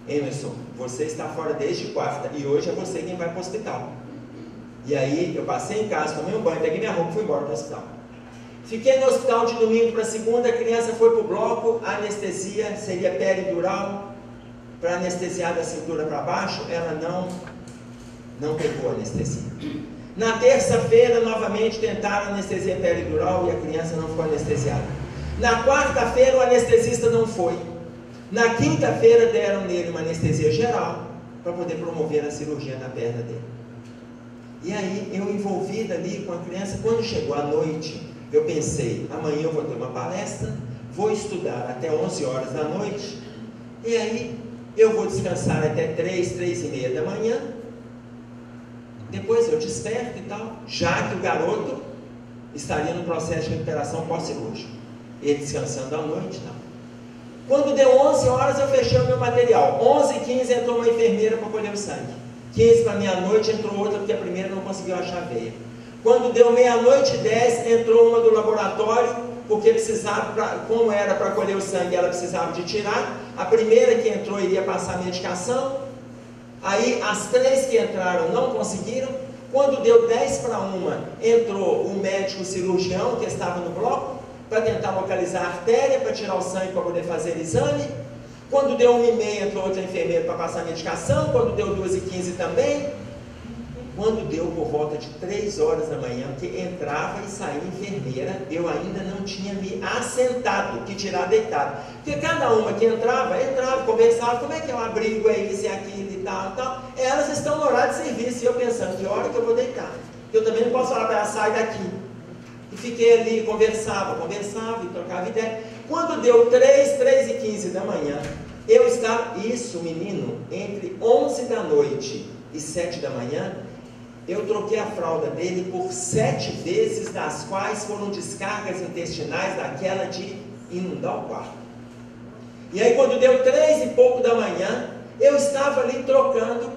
Emerson, você está fora desde quarta e hoje é você quem vai para o hospital. E aí eu passei em casa, tomei um banho, peguei minha roupa e fui embora para o hospital. Fiquei no hospital de domingo para segunda, a criança foi para o bloco, a anestesia seria peridural, para anestesiar da cintura para baixo. Ela não pegou a anestesia. Na terça-feira, novamente tentaram anestesia peridural e a criança não ficou anestesiada. Na quarta-feira, o anestesista não foi. Na quinta-feira, deram nele uma anestesia geral para poder promover a cirurgia na perna dele. E aí, eu envolvido ali com a criança, quando chegou a noite, eu pensei, amanhã eu vou ter uma palestra, vou estudar até 11 horas da noite, e aí eu vou descansar até 3, 3:30 da manhã, depois eu desperto e tal, já que o garoto estaria no processo de recuperação pós-cirúrgico, ele descansando à noite e tal. Quando deu 11 horas eu fechei o meu material, 11h15 entrou uma enfermeira para colher o sangue, 15 para meia-noite entrou outra, porque a primeira não conseguiu achar a veia. Quando deu 00:10, entrou uma do laboratório, porque precisava, como era para colher o sangue, ela precisava de tirar. A primeira que entrou iria passar a medicação. Aí as 3 que entraram não conseguiram. Quando deu 10:01, entrou o médico cirurgião que estava no bloco, para tentar localizar a artéria, para tirar o sangue para poder fazer exame. Quando deu 1h30, entrou outra enfermeira para passar a medicação. Quando deu 2h15 também. Quando deu por volta de 3 horas da manhã, que entrava e saía enfermeira, eu ainda não tinha me assentado, que tirar deitado. Porque cada uma que entrava, conversava, como é que é o abrigo, é isso e aquilo e tal, e tal. Elas estão no horário de serviço, e eu pensando, que hora que eu vou deitar? Eu também não posso falar para ela, sai daqui. E fiquei ali, conversava e trocava ideia. Quando deu 3h15 da manhã, eu estava, isso menino, entre 11 da noite e 7 da manhã, eu troquei a fralda dele por 7 vezes, das quais foram descargas intestinais daquela de inundar o quarto. E aí quando deu 3 e pouco da manhã, eu estava ali trocando.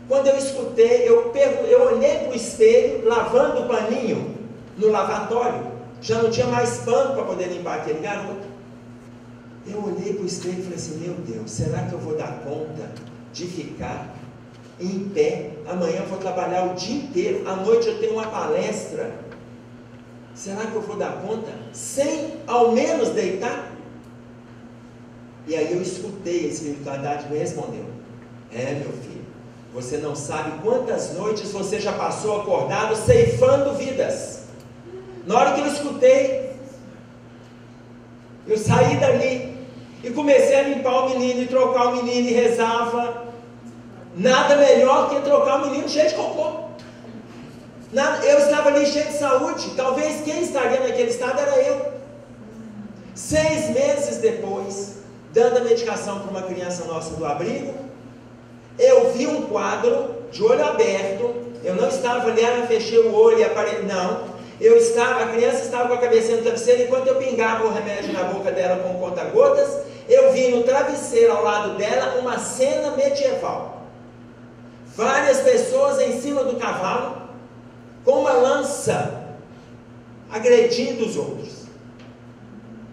Quando eu escutei, eu olhei para o espelho, lavando o paninho no lavatório. Já não tinha mais pano para poder limpar aquele garoto. Eu olhei para o espelho e falei assim, meu Deus, será que eu vou dar conta de ficar em pé? Amanhã eu vou trabalhar o dia inteiro, à noite eu tenho uma palestra, será que eu vou dar conta sem ao menos deitar? E aí eu escutei, a espiritualidade me respondeu, meu filho, você não sabe quantas noites você já passou acordado ceifando vidas. Na hora que eu escutei, eu saí dali e comecei a limpar o menino e trocar o menino e rezava. Nada melhor que trocar o menino cheio de cocô. Eu estava ali cheio de saúde. Talvez quem estaria naquele estado era eu. 6 meses depois, dando a medicação para uma criança nossa do abrigo, eu vi um quadro de olho aberto. Eu não estava ali, fechei o olho e aparelho. Não. A criança estava com a cabeça no travesseiro, enquanto eu pingava o remédio na boca dela com conta-gotas, eu vi no travesseiro ao lado dela uma cena medieval. Várias pessoas em cima do cavalo, com uma lança, agredindo os outros,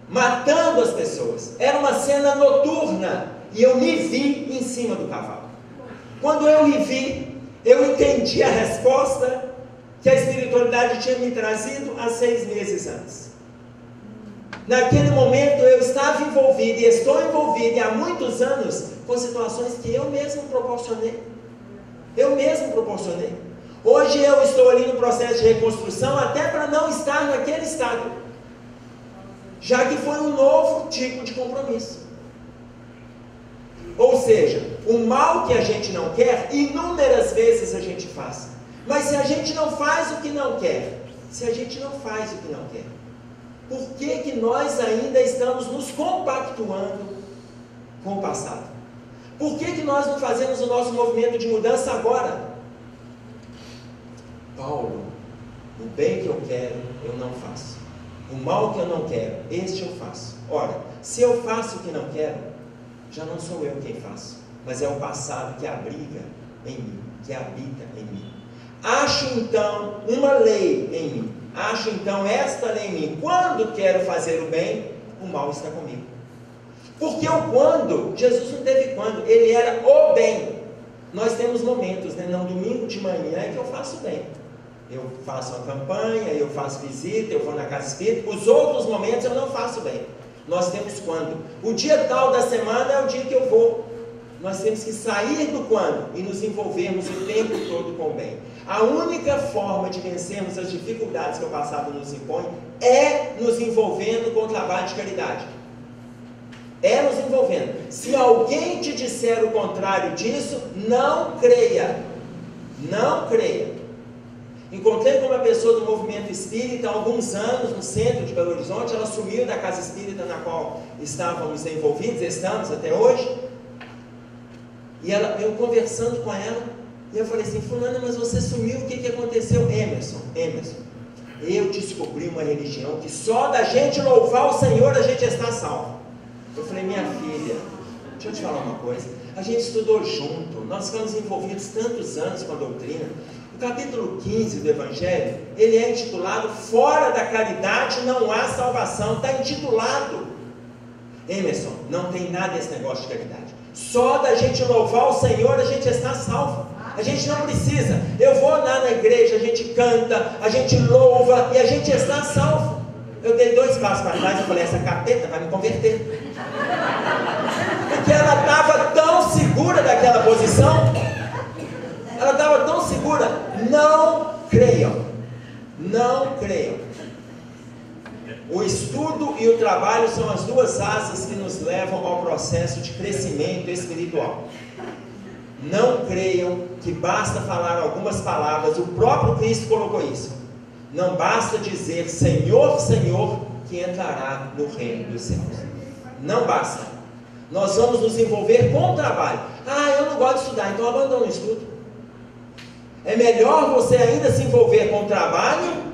matando as pessoas. Era uma cena noturna, e eu me vi em cima do cavalo. Quando eu me vi, eu entendi a resposta que a espiritualidade tinha me trazido há 6 meses antes. Naquele momento eu estava envolvido e estou envolvido há muitos anos com situações que eu mesmo proporcionei. Hoje eu estou ali no processo de reconstrução, até para não estar naquele estado, já que foi um novo tipo de compromisso. Ou seja, o mal que a gente não quer, inúmeras vezes a gente faz. Mas se a gente não faz o que não quer, por que nós ainda estamos nos compactuando com o passado? Por que nós não fazemos o nosso movimento de mudança agora? Paulo, o bem que eu quero, eu não faço. O mal que eu não quero, este eu faço. Ora, se eu faço o que não quero, já não sou eu quem faço, mas é o passado que abriga em mim, que habita em mim. Acho então uma lei em mim, acho então esta lei em mim. Quando quero fazer o bem, o mal está comigo. Porque o quando, Jesus não teve quando, ele era o bem. Nós temos momentos, né? Não, domingo de manhã é que eu faço bem. Eu faço uma campanha, eu faço visita, eu vou na casa espírita. Os outros momentos eu não faço bem. Nós temos quando. O dia tal da semana é o dia que eu vou. Nós temos que sair do quando e nos envolvermos o tempo todo com o bem. A única forma de vencermos as dificuldades que o passado nos impõe é nos envolvendo com o trabalho de caridade. É nos envolvendo. Se alguém te disser o contrário disso, não creia. Não creia. Encontrei com uma pessoa do movimento espírita há alguns anos no centro de Belo Horizonte. Ela sumiu da casa espírita na qual estávamos envolvidos, estamos até hoje. E eu conversando com ela, e eu falei assim: fulana, mas você sumiu, o que aconteceu? Emerson, eu descobri uma religião que só da gente louvar o Senhor a gente está salvo. Eu falei: minha filha, deixa eu te falar uma coisa, a gente estudou junto, nós ficamos envolvidos tantos anos com a doutrina. O capítulo 15 do Evangelho, ele é intitulado Fora da caridade não há salvação. Está intitulado. Emerson, não tem nada desse negócio de caridade. Só da gente louvar o Senhor a gente está salvo. A gente não precisa. Eu vou lá na igreja, a gente canta, a gente louva e a gente está salvo. Eu dei 2 passos para trás e falei: essa capeta vai me converter. Porque ela estava tão segura daquela posição. Ela estava tão segura. Não creiam. Não creiam. O estudo e o trabalho são as 2 asas que nos levam ao processo de crescimento espiritual. Não creiam que basta falar algumas palavras. O próprio Cristo colocou isso. Não basta dizer Senhor, Senhor, que entrará no reino dos céus. Não basta. Nós vamos nos envolver com o trabalho. Eu não gosto de estudar, então abandona o estudo. É melhor você ainda se envolver com o trabalho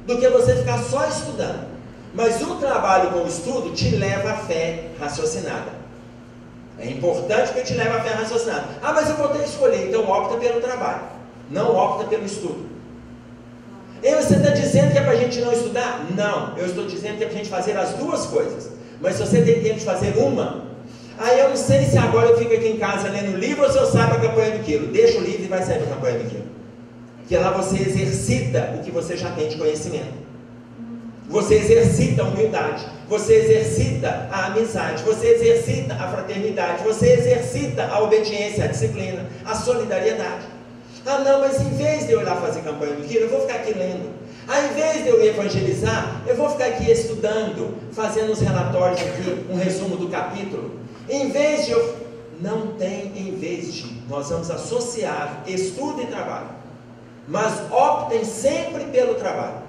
do que você ficar só estudando. Mas o trabalho com o estudo te leva à fé raciocinada. É importante que te leve à fé raciocinada. Mas eu vou ter que escolher, então opta pelo trabalho, não opta pelo estudo. E você está dizendo que é para a gente não estudar? Não, eu estou dizendo que é para a gente fazer as 2 coisas. Mas se você tem tempo de fazer uma, eu não sei se agora eu fico aqui em casa lendo livro ou se eu saio para a campanha do quilo. Deixa o livro e vai sair para a campanha do quilo. Porque lá você exercita o que você já tem de conhecimento. Você exercita a humildade, você exercita a amizade, você exercita a fraternidade, você exercita a obediência, a disciplina, a solidariedade. Não, mas em vez de eu ir lá fazer campanha do quilo, eu vou ficar aqui lendo. Em vez de eu evangelizar, eu vou ficar aqui estudando, fazendo os relatórios aqui, um resumo do capítulo. Em vez de eu... Não tem em vez de. Nós vamos associar estudo e trabalho. Mas optem sempre pelo trabalho.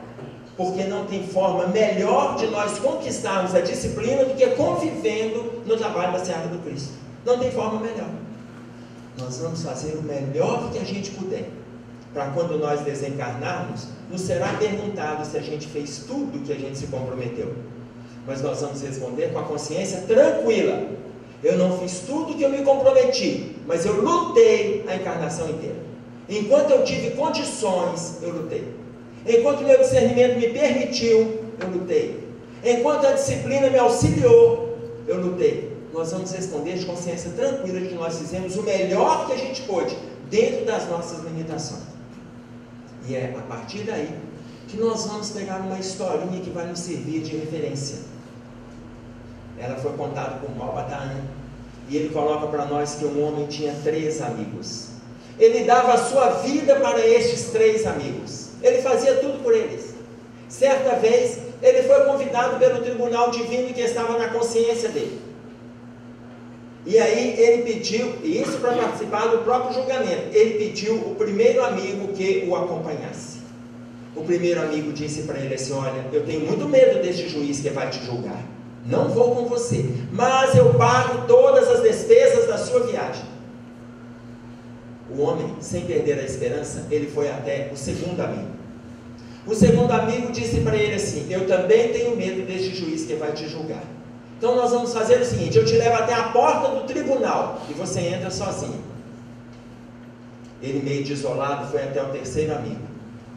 Porque não tem forma melhor de nós conquistarmos a disciplina do que convivendo no trabalho da Seara do Cristo. Não tem forma melhor. Nós vamos fazer o melhor que a gente puder, para quando nós desencarnarmos, nos será perguntado se a gente fez tudo que a gente se comprometeu. Mas nós vamos responder com a consciência tranquila: eu não fiz tudo que eu me comprometi, mas eu lutei a encarnação inteira. Enquanto eu tive condições, eu lutei. Enquanto o meu discernimento me permitiu, eu lutei. Enquanto a disciplina me auxiliou, eu lutei. Nós vamos responder de consciência tranquila de que nós fizemos o melhor que a gente pôde, dentro das nossas limitações. E é a partir daí que nós vamos pegar uma historinha que vai nos servir de referência. Ela foi contada por Malbataan, e ele coloca para nós que um homem tinha 3 amigos. Ele dava a sua vida para estes 3 amigos. Ele fazia tudo por eles. Certa vez, ele foi convidado pelo tribunal divino que estava na consciência dele. E aí ele pediu, e isso para participar do próprio julgamento, ele pediu o primeiro amigo que o acompanhasse. O primeiro amigo disse para ele assim: olha, eu tenho muito medo deste juiz que vai te julgar. Não vou com você, mas eu pago todas as despesas da sua viagem. O homem, sem perder a esperança, ele foi até o segundo amigo. O segundo amigo disse para ele assim: eu também tenho medo deste juiz que vai te julgar. Então nós vamos fazer o seguinte: eu te levo até a porta do tribunal e você entra sozinho. Ele, meio desolado, foi até o terceiro amigo.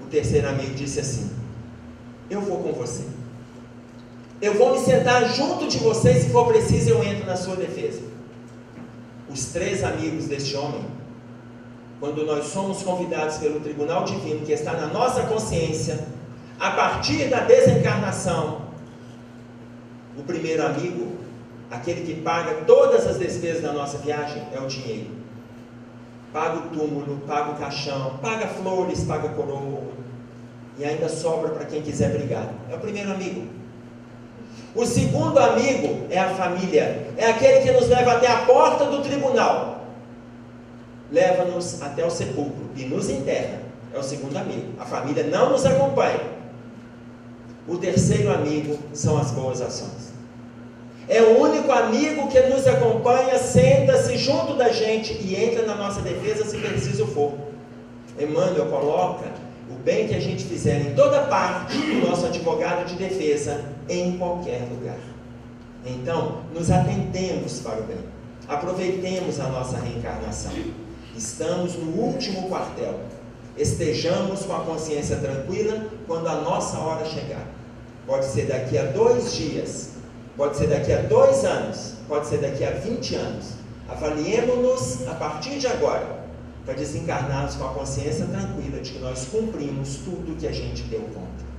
O terceiro amigo disse assim: eu vou com você. Eu vou me sentar junto de você, se for preciso eu entro na sua defesa. Os 3 amigos deste homem, quando nós somos convidados pelo tribunal divino que está na nossa consciência, a partir da desencarnação, o primeiro amigo, aquele que paga todas as despesas da nossa viagem, é o dinheiro. Paga o túmulo, paga o caixão, paga flores, paga coroa, e ainda sobra para quem quiser brigar. É o primeiro amigo. O segundo amigo é a família, é aquele que nos leva até a porta do tribunal, leva-nos até o sepulcro e nos enterra. É o segundo amigo. A família não nos acompanha. O terceiro amigo são as boas ações. É o único amigo que nos acompanha, senta-se junto da gente e entra na nossa defesa se preciso for. Emmanuel coloca o bem que a gente fizer em toda parte do nosso advogado de defesa, em qualquer lugar. Então, nos atentemos para o bem. Aproveitemos a nossa reencarnação. Estamos no último quartel. Estejamos com a consciência tranquila quando a nossa hora chegar. Pode ser daqui a 2 dias, pode ser daqui a 2 anos, pode ser daqui a 20 anos. Avaliemos-nos a partir de agora, para desencarnarmos com a consciência tranquila de que nós cumprimos tudo que a gente deu conta.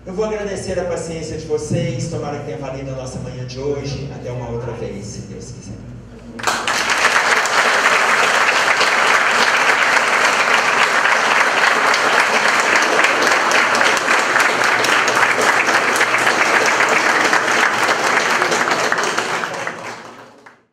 Eu vou agradecer a paciência de vocês, tomara que tenha valido a nossa manhã de hoje. Até uma outra vez, se Deus quiser.